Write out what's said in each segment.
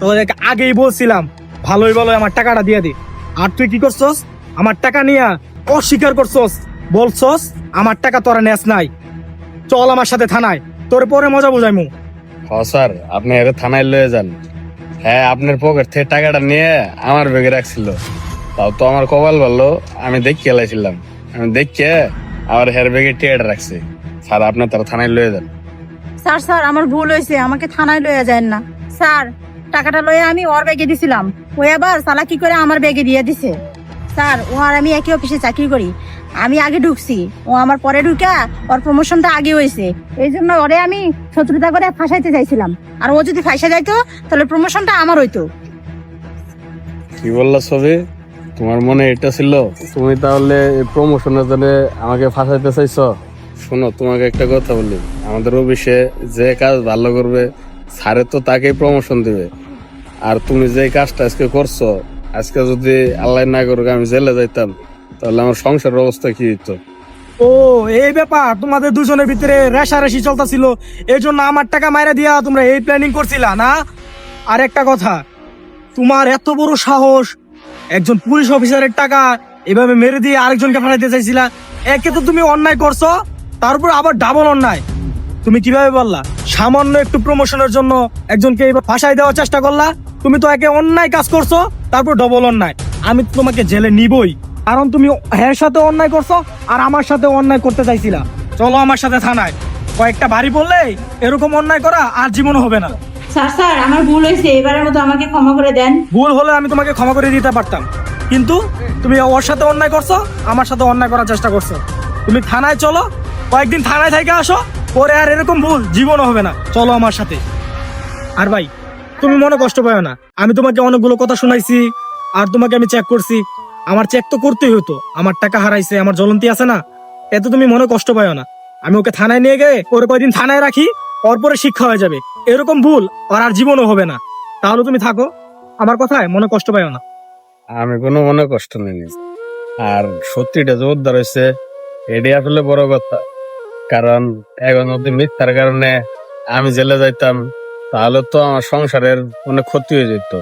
তোদেরকে আগেই বলছিলাম ভালোই ভালোই আমার টাকাটা দিয়ে দে। আর তুই কি করছস? আমার টাকা নিয়ে অস্বীকার করছস, বলছস আমার টাকা তোরা নেস নাই। চল আমার সাথে থানায়, তোর পরে মজা বুঝাইমু। স্যার আপনি এর থানায় লয়ে যান। হ্যাঁ, আপনার পকেট থেকে টাকাটা নিয়ে আমার ব্যাগে রাখছিল। তাও তো আমার কপাল ভালো, আমি দেখিয়ে লাইছিলাম। আমি দেখিয়ে আমার হেয়ার ব্যাগে টিয়াটা রাখছি। স্যার আপনি তারা থানায় লয়ে যান। স্যার স্যার আমার ভুল হয়েছে, আমাকে থানায় লইয়া যায় না স্যার। টাকাটা লইয়া আমি ওর ব্যাগে দিছিলাম, ও এবার চালাকি করে আমার ব্যাগে দিয়ে দিছে। স্যার ও আর আমি একই অফিসে চাকরি করি, আমি আগে ঢুকছি, ও আমার পরে ঢুকা ওর প্রমোশনটা আগে হয়েছে। এই জন্য ওরে আমি শত্রুতা করে ফাঁসাইতে চাইছিলাম, আর ও যদি ফাঁসা যাইতো তাহলে প্রমোশনটা আমার হইতো। কি বললা ছবি? তোমার মনে এটা ছিল তুমি তাহলে প্রমোশনের জন্য আমাকে ফাঁসাইতে চাইছো? শোনো, তোমাকে একটা কথা বলি, আমাদের অফিসে যে কাজ ভালো করবে স্যারে তো তাকেই প্রমোশন দিবে। আর তুমি যে কাজটা আজকে করছো, আজকে যদি আল্লাহ না করুক আমি জেলে যাইতাম, তাহলে আমার সংসারের অবস্থা কি হইতো? ও এই ব্যাপার, তোমাদের দুজনের ভিতরে রেষারেষি চলতেছিল, এই জন্য আমার টাকা মাইরা দিয়া তোমরা এই প্ল্যানিং করছিলা না? আর একটা কথা, তোমার এত বড় সাহস, একজন পুলিশ অফিসারের টাকা এভাবে মেরে দিয়ে আরেকজনকে ফাটাইতে চাইছিলা। একে তো তুমি অন্যায় করছো, তারপর আবার ডাবল অন্যায়। তুমি কিভাবে বললা সামান্য একটু প্রমোশনের জন্য একজনকে এইভাবে ফাঁসাই দেওয়ার চেষ্টা করলা? তুমি তো একে অন্যায় কাজ করছো, তারপর ডবল অন্যায়। আমি তো তোমাকে জেলে নিবই, কারণ তুমি এর সাথে অন্যায় করছো আর আমার সাথে অন্যায় করতে চাইছিলা। চলো আমার সাথে থানায়, কয়েকটা বাড়ি পড়লে এরকম অন্যায় করা আর জীবনও হবে না। স্যার স্যার আমার ভুল হয়েছে, এবারের মতো আমাকে ক্ষমা করে দেন। ভুল হলে আমি তোমাকে ক্ষমা করে দিতে পারতাম, কিন্তু তুমি ওর সাথে অন্যায় করছো, আমার সাথে অন্যায় করার চেষ্টা করছো। তুমি থানায় চলো, কয়েকদিন থানায় থেকে আসো, পরে আর এরকম ভুল জীবনও হবে না। চলো আমার সাথে। আর ভাই, তুমি মনে কষ্ট পাও না, আমি তোমাকে অনেকগুলো কথা শোনাইছি আর তোমাকে আমি চেক করছি। আমার চেক তো করতেই হতো, আমার টাকা হারাইছে, আমার জ্বলন্তি আছে না, এতে তুমি মনে কষ্ট পাও না। আমি ওকে থানায় নিয়ে গিয়ে ওরে কয়েকদিন থানায় রাখি, ওর পরে শিক্ষা হয়ে যাবে, এরকম ভুল আর আর জীবনও হবে না। তাহলে তুমি থাকো, আমার কথায় মনে কষ্ট পাও না। আমি কোনো মনে কষ্ট নেই। আর সত্যিটা যে উদ্ধার হয়েছে, এটাই আসলে বড় কথা। কারণ এখন যদি মিথ্যার কারণে আমি জেলে যাইতাম, তাহলে তো আমার সংসারের অনেক ক্ষতি হয়ে যেত,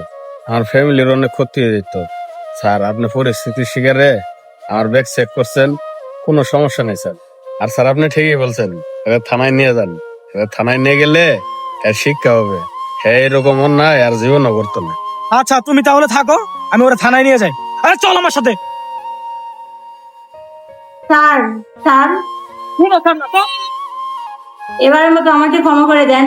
আমার ফ্যামিলির অনেক ক্ষতি হয়ে যেত। স্যার আপনি পরিস্থিতির শিকারে আমার ব্যাগ চেক করছেন, কোনো সমস্যা নেই স্যার। আর স্যার আপনি ঠিকই বলছেন, এবার থানায় নিয়ে যান। এবার থানায় নিয়ে গেলে এর শিক্ষা হবে, হ্যাঁ এরকম অন্যায় আর জীবনও করতো না। আচ্ছা তুমি তাহলে থাকো, আমি ওরা থানায় নিয়ে যাই। আরে চল আমার সাথে। স্যার স্যার এবারের মতো আমাকে ক্ষমা করে দেন।